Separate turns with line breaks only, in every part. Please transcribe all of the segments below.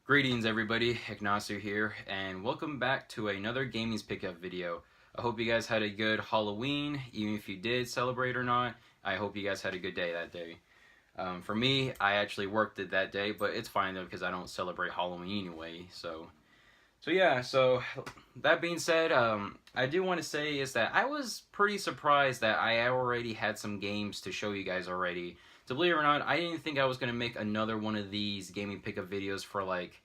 Greetings everybody, Ignacio here, and welcome back to another Gaming's Pickup video. I hope you guys had a good Halloween, even if you did celebrate or not. I hope you guys had a good day that day. For me, I actually worked it that day, but it's fine though because I don't celebrate Halloween anyway. So that being said, I do want to say is that I was pretty surprised that I already had some games to show you guys already. To believe it or not, I didn't think I was going to make another one of these gaming pickup videos for like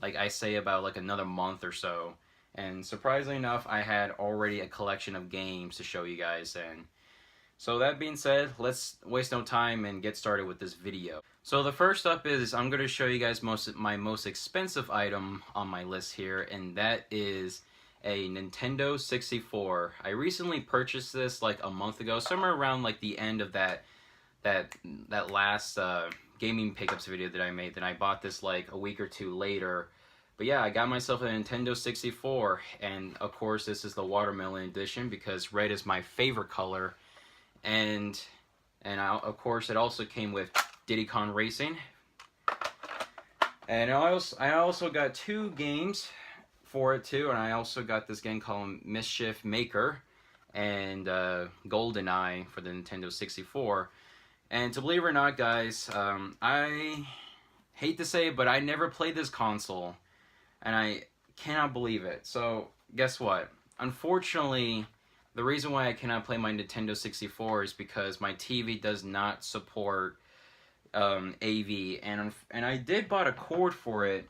I say about like another month or so. And surprisingly enough, I had already a collection of games to show you guys. And so that being said, let's waste no time and get started with this video. So the first up is I'm going to show you guys my most expensive item on my list here, and that is a Nintendo 64. I recently purchased this like a month ago, somewhere around like the end of that last gaming pickups video that I made. Then I bought this like a week or two later. But yeah, I got myself a Nintendo 64, and of course this is the watermelon edition because red is my favorite color. And of course it also came with Diddy Kong Racing. And I also got two games for it too, and I also got this game called Mischief Maker and GoldenEye for the Nintendo 64. And to believe it or not, guys, I hate to say it, but I never played this console, and I cannot believe it. So, guess what? Unfortunately, the reason why I cannot play my Nintendo 64 is because my TV does not support AV, and I did bought a cord for it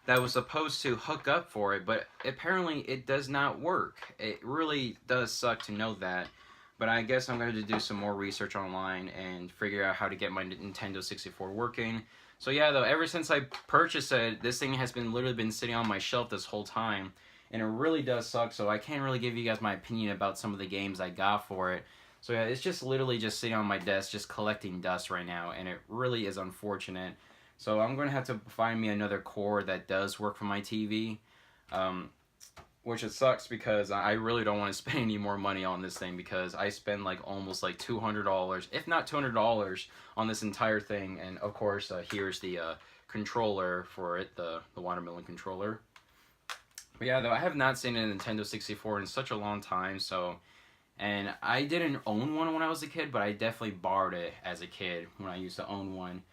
that was supposed to hook up for it, but apparently it does not work. It really does suck to know that. But I guess I'm going to do some more research online and figure out how to get my Nintendo 64 working. So yeah, though, ever since I purchased it, this thing has literally been sitting on my shelf this whole time. And it really does suck, so I can't really give you guys my opinion about some of the games I got for it. So yeah, it's just literally just sitting on my desk, just collecting dust right now. And it really is unfortunate. So I'm going to have to find me another cord that does work for my TV. Which it sucks because I really don't want to spend any more money on this thing because I spend like almost like $200, if not $200 on this entire thing. And of course, here's the controller for it, the watermelon controller. But yeah, though, I have not seen a Nintendo 64 in such a long time, so... And I didn't own one when I was a kid, but I definitely borrowed it as a kid when I used to own one.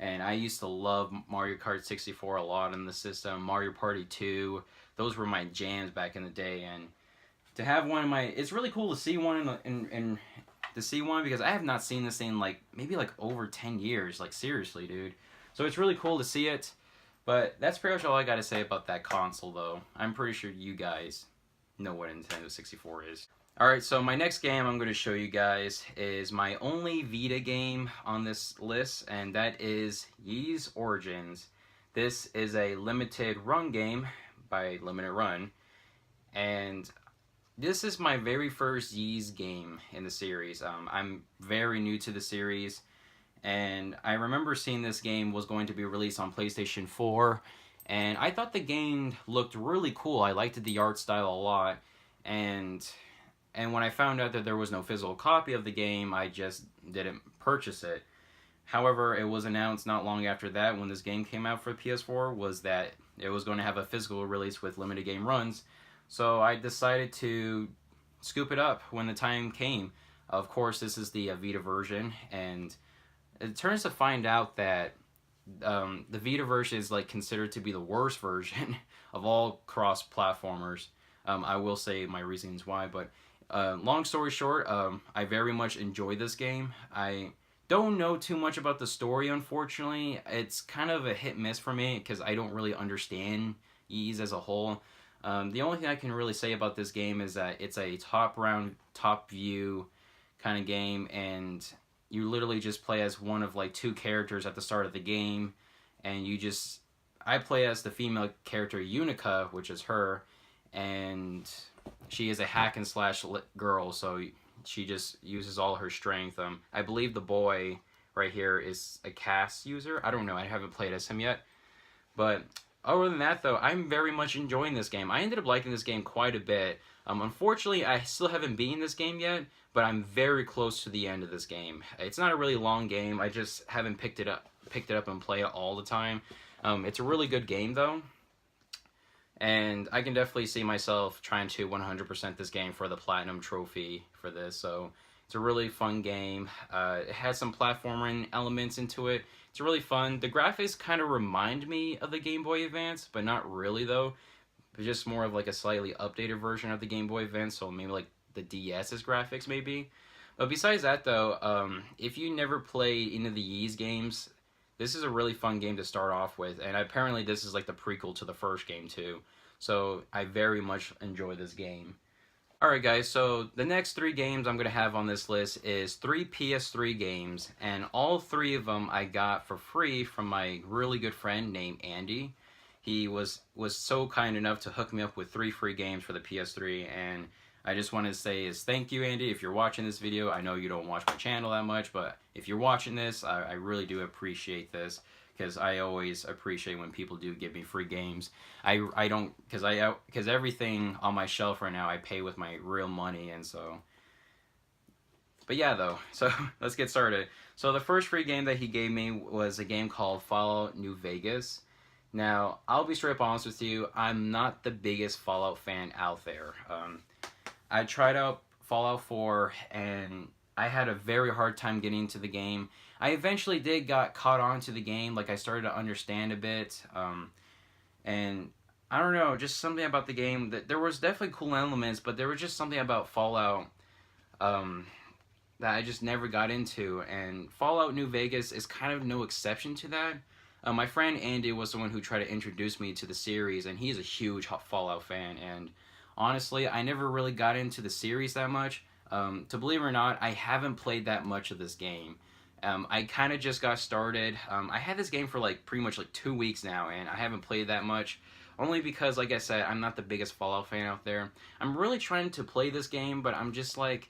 And I used to love Mario Kart 64 a lot in the system, Mario Party 2... Those were my jams back in the day, and to have one in my, it's really cool to see one because I have not seen this thing like maybe like over 10 years, like seriously, dude. So it's really cool to see it, but that's pretty much all I got to say about that console, though. I'm pretty sure you guys know what a Nintendo 64 is. Alright, so my next game I'm going to show you guys is my only Vita game on this list, and that is Ys Origins. This is a limited run game by Limited Run, and this is my very first Ys game in the series. I'm very new to the series, and I remember seeing this game was going to be released on PlayStation 4, and I thought the game looked really cool. I liked the art style a lot, and when I found out that there was no physical copy of the game, I just didn't purchase it. However, it was announced not long after that, when this game came out for PS4, was that it was going to have a physical release with limited game runs. So I decided to scoop it up when the time came. Of course, this is the Vita version, and it turns to find out that the Vita version is like considered to be the worst version of all cross-platformers. I will say my reasons why, but long story short, I very much enjoyed this game. I don't know too much about the story, unfortunately. It's kind of a hit-miss for me because I don't really understand Ys as a whole. The only thing I can really say about this game is that it's a top view kind of game, and you literally just play as one of like two characters at the start of the game, and I play as the female character Unica, which is her, and she is a hack and slash girl, so she just uses all her strength. I believe the boy right here is a cast user. I don't know. I haven't played as him yet. But other than that, though, I'm very much enjoying this game. I ended up liking this game quite a bit. Unfortunately, I still haven't beaten this game but I'm very close to the end of this game. It's not a really long game. I just haven't picked it up picked it up and play it all the time. It's a really good game though, and I can definitely see myself trying to 100% this game for the platinum trophy for this. So it's a really fun game. It has some platforming elements into it. It's really fun. The graphics kind of remind me of the Game Boy Advance, but not really though. It's just more of like a slightly updated version of the Game Boy Advance, so maybe like the DS's graphics maybe. But besides that though, if you never played any of the Ys games, this is a really fun game to start off with, and apparently this is like the prequel to the first game too. So I very much enjoy this game. Alright guys, so the next 3 games I'm going to have on this list is 3 PS3 games, and all 3 of them I got for free from my really good friend named Andy. He was so kind enough to hook me up with 3 free games for the PS3, and I just want to say thank you, Andy. If you're watching this video, I know you don't watch my channel that much, but if you're watching this, I really do appreciate this, because I always appreciate when people do give me free games. I don't, because everything on my shelf right now I pay with my real money, and so. But yeah, though, so let's get started. So the first free game that he gave me was a game called Fallout New Vegas. Now, I'll be straight up honest with you, I'm not the biggest Fallout fan out there. I tried out Fallout 4, and I had a very hard time getting into the game. I eventually got caught on to the game, like I started to understand a bit, and I don't know, just something about the game, that there was definitely cool elements, but there was just something about Fallout that I just never got into, and Fallout New Vegas is kind of no exception to that. My friend Andy was the one who tried to introduce me to the series, and he's a huge Fallout fan, and honestly, I never really got into the series that much. To believe it or not, I haven't played that much of this game. I kind of just got started. I had this game for like pretty much like 2 weeks now, and I haven't played that much. Only because, like I said, I'm not the biggest Fallout fan out there. I'm really trying to play this game, but I'm just like,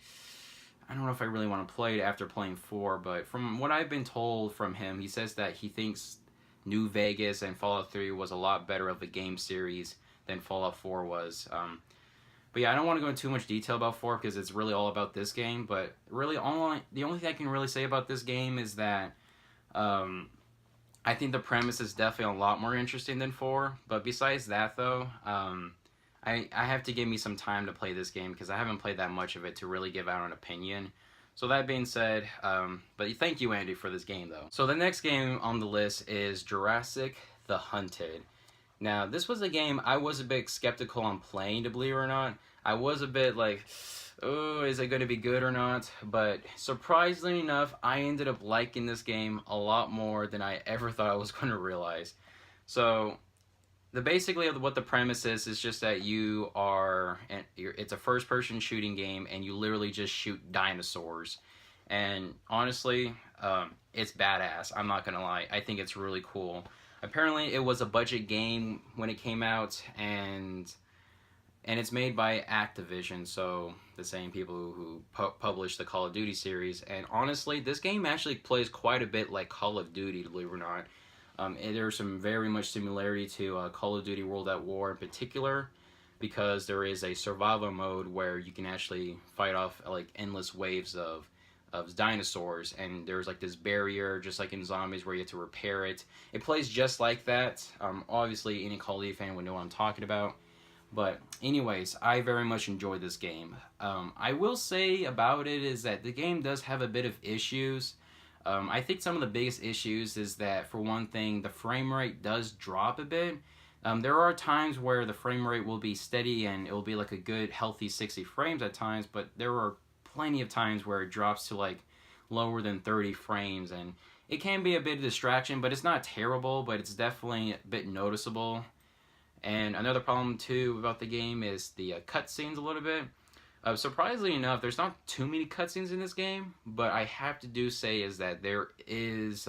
I don't know if I really want to play it after playing 4, but from what I've been told from him, he says that he thinks New Vegas and Fallout 3 was a lot better of a game series than Fallout 4 was. But yeah, I don't want to go into too much detail about 4 because it's really all about this game. But really, the only thing I can really say about this game is that I think the premise is definitely a lot more interesting than 4. But besides that, though, I have to give me some time to play this game because I haven't played that much of it to really give out an opinion. So that being said, but thank you, Andy, for this game, though. So the next game on the list is Jurassic The Hunting. Now, this was a game I was a bit skeptical on playing, to believe it or not. I was a bit like, oh, is it going to be good or not? But surprisingly enough, I ended up liking this game a lot more than I ever thought I was going to realize. So, basically what the premise is just that it's a first-person shooting game, and you literally just shoot dinosaurs. And honestly, it's badass. I'm not going to lie. I think it's really cool. Apparently, it was a budget game when it came out, and it's made by Activision, so the same people who published the Call of Duty series. And honestly, this game actually plays quite a bit like Call of Duty, believe it or not. There's some very much similarity to Call of Duty World at War in particular, because there is a survival mode where you can actually fight off like endless waves of dinosaurs, and there's like this barrier just like in zombies where you have to repair it. It plays just like that. Obviously any Call of Duty fan would know what I'm talking about. But anyways, I very much enjoy this game. I will say about it is that the game does have a bit of issues. I think some of the biggest issues is that, for one thing, the frame rate does drop a bit. There are times where the frame rate will be steady and it will be like a good healthy 60 frames at times, but there are plenty of times where it drops to like lower than 30 frames, and it can be a bit of distraction, but it's not terrible, but it's definitely a bit noticeable. And another problem too about the game is the cutscenes a little bit. Surprisingly enough, there's not too many cutscenes in this game, but I have to say is that there is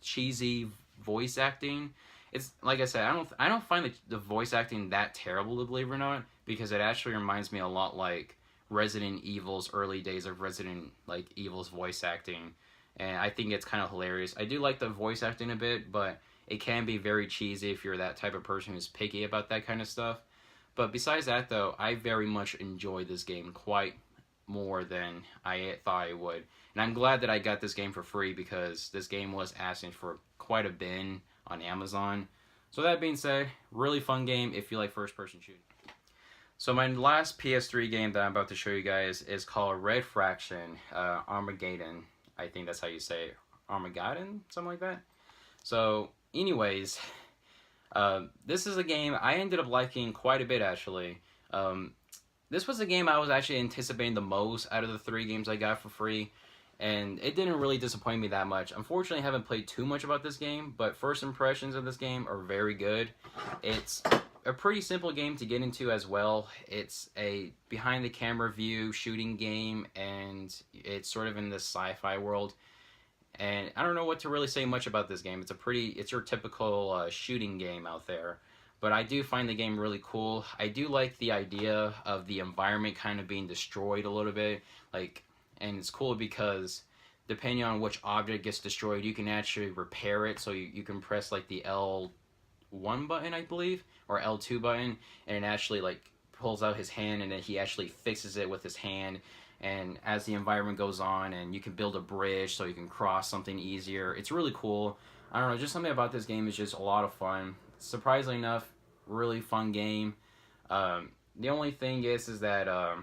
cheesy voice acting. It's like I said, I don't find the voice acting that terrible, to believe it or not, because it actually reminds me a lot like Resident Evil's early days of Resident Evil's voice acting, and I think it's kind of hilarious. I do like the voice acting a bit, but it can be very cheesy if you're that type of person who's picky about that kind of stuff. But besides that, though, I very much enjoy this game quite more than I thought I would. And I'm glad that I got this game for free because this game was asking for quite a bin on Amazon. So that being said, really fun game if you like first-person shooting. So my last PS3 game that I'm about to show you guys is called Red Fraction, Armageddon. I think that's how you say it. Armageddon? Something like that. So anyways, this is a game I ended up liking quite a bit actually. This was a game I was actually anticipating the most out of the 3 games I got for free, and it didn't really disappoint me that much. Unfortunately, I haven't played too much about this game, but first impressions of this game are very good. It's a pretty simple game to get into as well. It's a behind the camera view shooting game, and it's sort of in this sci-fi world. And I don't know what to really say much about this game. It's your typical shooting game out there. But I do find the game really cool. I do like the idea of the environment kind of being destroyed a little bit. And it's cool because depending on which object gets destroyed, you can actually repair it. So you can press like the L1 button, I believe, or L2 button, and it actually like pulls out his hand, and then he actually fixes it with his hand. And as the environment goes on, and you can build a bridge so you can cross something easier. It's really cool. I don't know, just something about this game is just a lot of fun. Surprisingly enough, really fun game. The only thing is that I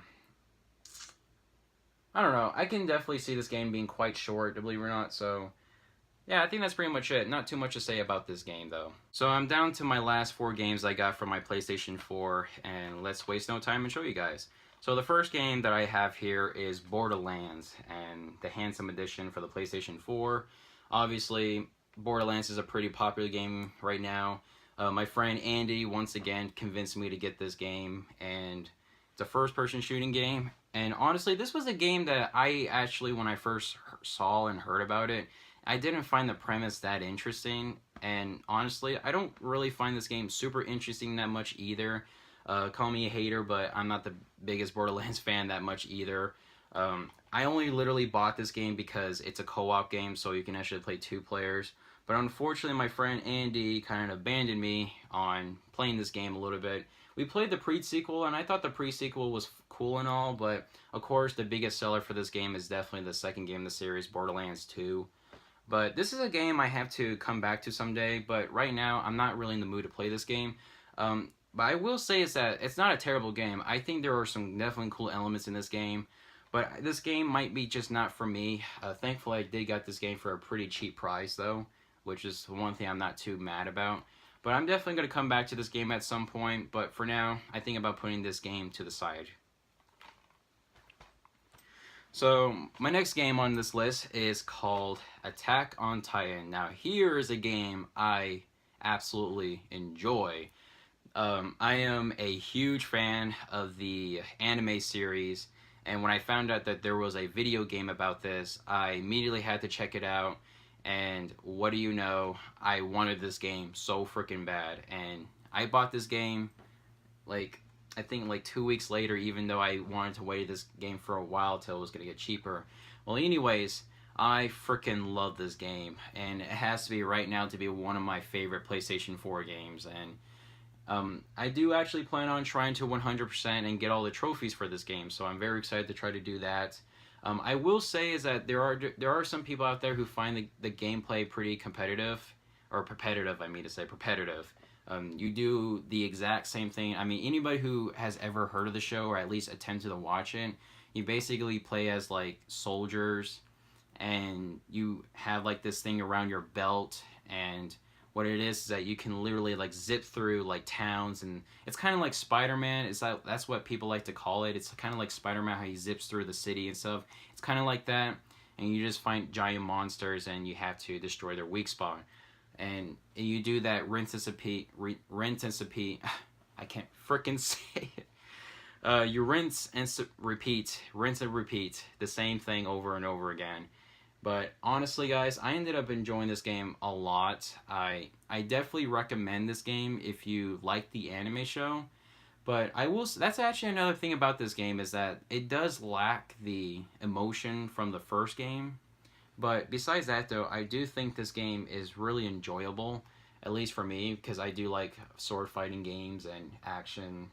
don't know, I can definitely see this game being quite short, believe it or not. So yeah, I think that's pretty much it. Not too much to say about this game though. So I'm down to my last 4 games I got from my PlayStation 4, and let's waste no time and show you guys. So the first game that I have here is Borderlands, and the handsome edition for the PlayStation 4. Obviously, Borderlands is a pretty popular game right now. My friend Andy once again convinced me to get this game, and it's a first-person shooting game. And honestly, this was a game that I actually, when I first saw and heard about it, I didn't find the premise that interesting. And honestly, I don't really find this game super interesting that much either. Call me a hater, but I'm not the biggest Borderlands fan that much either. I only literally bought this game because it's a co-op game, so you can actually play 2 players. But unfortunately, my friend Andy kind of abandoned me on playing this game a little bit. We played the pre-sequel, and I thought the pre-sequel was cool and all, but of course, the biggest seller for this game is definitely the second game in the series, Borderlands 2. But this is a game I have to come back to someday, but right now, I'm not really in the mood to play this game. But I will say is that it's not a terrible game. I think there are some definitely cool elements in this game, but this game might be just not for me. Thankfully, I did get this game for a pretty cheap price, though, which is one thing I'm not too mad about. But I'm definitely going to come back to this game at some point, but for now, I think about putting this game to the side. So, my next game on this list is called Attack on Titan. Now, here is a game I absolutely enjoy. I am a huge fan of the anime series, and when I found out that there was a video game about this, I immediately had to check it out. And what do you know, I wanted this game so freaking bad, and I bought this game I think 2 weeks later, even though I wanted to wait this game for a while till it was gonna get cheaper. Well, anyways, I freaking love this game, and it has to be right now to be one of my favorite PlayStation 4 games. And I do actually plan on trying to 100% and get all the trophies for this game, so I'm very excited to try to do that. I will say is that there are some people out there who find the gameplay pretty competitive, or repetitive, I mean to say, repetitive. You do the exact same thing. I mean, anybody who has ever heard of the show, or at least attempted to watch it, you basically play as, soldiers, and you have, this thing around your belt, and what it is that you can literally, zip through, towns, and it's kind of like Spider-Man. That's what people like to call it. It's kind of like Spider-Man, how he zips through the city and stuff. It's kind of like that, and you just find giant monsters, and you have to destroy their weak spot. And you do that rinse and repeat. I can't freaking say it. You rinse and repeat the same thing over and over again. But honestly, guys, I ended up enjoying this game a lot. I definitely recommend this game if you like the anime show. But that's actually another thing about this game, is that it does lack the emotion from the first game. But besides that, though, I do think this game is really enjoyable, at least for me, because I do like sword fighting games and action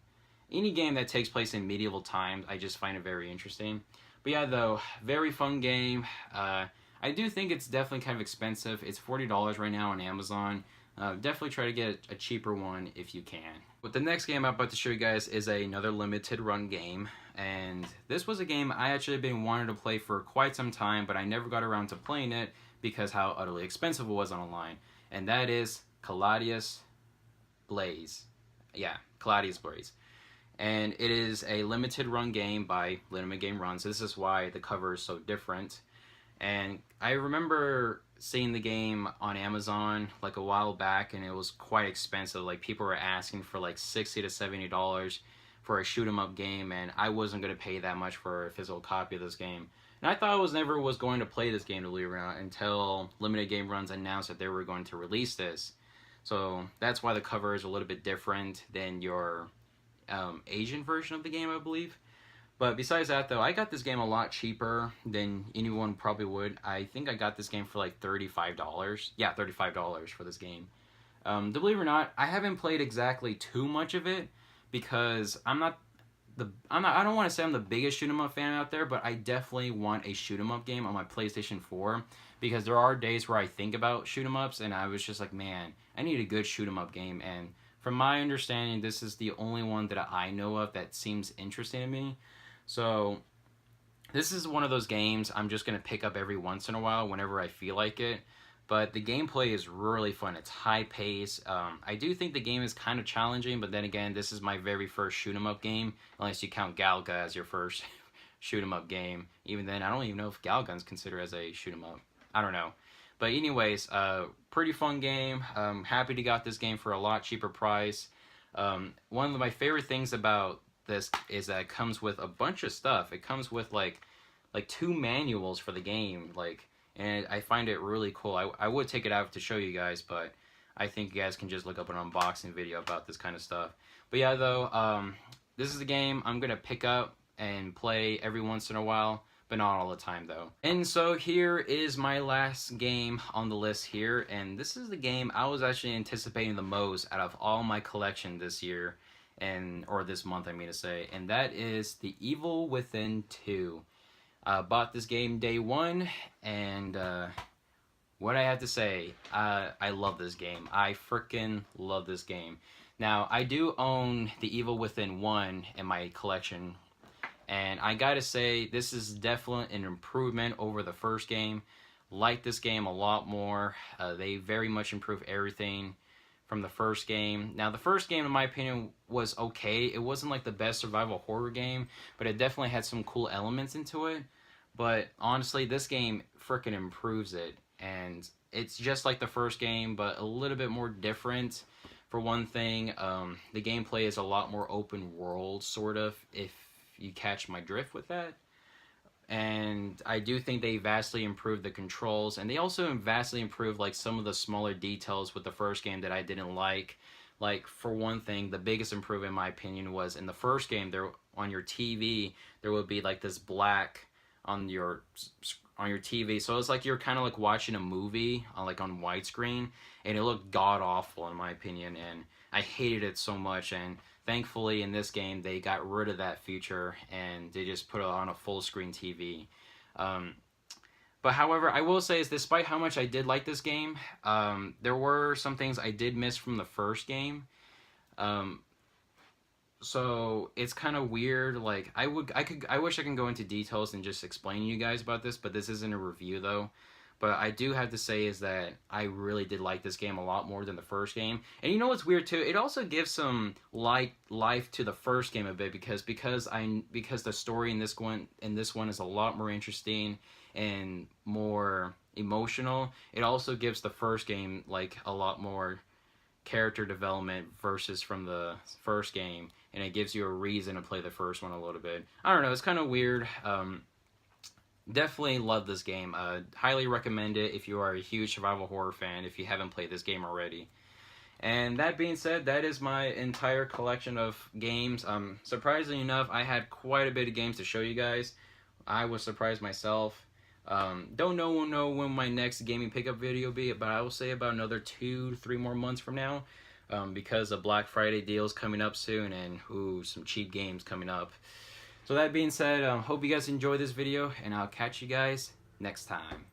any game that takes place in medieval times, I just find it very interesting. But yeah, though, very fun game. I do think it's definitely kind of expensive. It's $40 right now on Amazon. Definitely try to get a cheaper one if you can. But the next game I'm about to show you guys is another limited run game. And this was a game I actually been wanting to play for quite some time, but I never got around to playing it because how utterly expensive it was online. And that is Khiladius Blaze. Yeah, Khiladius Blaze. And it is a limited run game by Limited Game Runs. This is why the cover is so different. And I remember seeing the game on Amazon like a while back, and it was quite expensive. Like, people were asking for like $60 to $70 for a shoot 'em up game, and I wasn't going to pay that much for a physical copy of this game. And I thought I was never going to play this game, to believe it or not, until Limited Game Runs announced that they were going to release this. So that's why the cover is a little bit different than your Asian version of the game, I believe. But besides that, though, I got this game a lot cheaper than anyone probably would. I think I got this game for like $35. Yeah, $35 for this game. To believe it or not, I haven't played exactly too much of it because I don't want to say I'm the biggest shoot 'em up fan out there, but I definitely want a shoot 'em up game on my PlayStation 4 because there are days where I think about shoot 'em ups and I was just like, man, I need a good shoot 'em up game. And from my understanding, this is the only one that I know of that seems interesting to me. So this is one of those games I'm just going to pick up every once in a while whenever I feel like it. But the gameplay is really fun. It's high pace. I do think the game is kind of challenging, but then again, this is my very first shoot 'em up game, unless you count Galaga as your first shoot 'em up game. Even then, I don't even know if Galaga's considered as a shoot 'em up. I don't know. But anyways, pretty fun game. Happy to got this game for a lot cheaper price. One of my favorite things about this is that it comes with a bunch of stuff. It comes with like 2 manuals for the game, and I find it really cool. I would take it out to show you guys, but I think you guys can just look up an unboxing video about this kind of stuff. But yeah, though, this is a game I'm gonna pick up and play every once in a while, but not all the time though. And so here is my last game on the list here, and this is the game I was actually anticipating the most out of all my collection this year, or this month I mean to say, and that is The Evil Within 2. Bought this game day one, and what I have to say, I love this game. I freaking love this game. Now, I do own The Evil Within 1 in my collection, and I gotta say, this is definitely an improvement over the first game. Like this game a lot more. They very much improved everything from the first game. Now, the first game, in my opinion, was okay. It wasn't like the best survival horror game, but it definitely had some cool elements into it. But honestly, this game freaking improves it. And it's just like the first game, but a little bit more different. For one thing, the gameplay is a lot more open world, sort of, if you catch my drift with that. And I do think they vastly improved the controls, and they also vastly improved like some of the smaller details with the first game that I didn't like. Like, for one thing, the biggest improvement in my opinion was in the first game, there on your TV there would be like this black on your TV, so it's like you're kind of like watching a movie on widescreen, and it looked god awful in my opinion, and I hated it so much. And thankfully in this game they got rid of that feature and they just put it on a full screen TV. But however, I will say is, despite how much I did like this game, there were some things I did miss from the first game. So it's kind of weird. Like, I wish I could go into details and just explain to you guys about this, but this isn't a review though. But I do have to say is that I really did like this game a lot more than the first game. And you know what's weird too? It also gives some life to the first game a bit, because the story in this one is a lot more interesting and more emotional. It also gives the first game like a lot more character development versus from the first game, and it gives you a reason to play the first one a little bit. I don't know, it's kind of weird. Definitely love this game. Highly recommend it if you are a huge survival horror fan, if you haven't played this game already. And that being said, that is my entire collection of games. Surprisingly enough, I had quite a bit of games to show you guys. I was surprised myself. Don't know when my next gaming pickup video will be, but I will say about another 2 to 3 more months from now. because of Black Friday deals coming up soon, and some cheap games coming up. So that being said, hope you guys enjoy this video, and I'll catch you guys next time.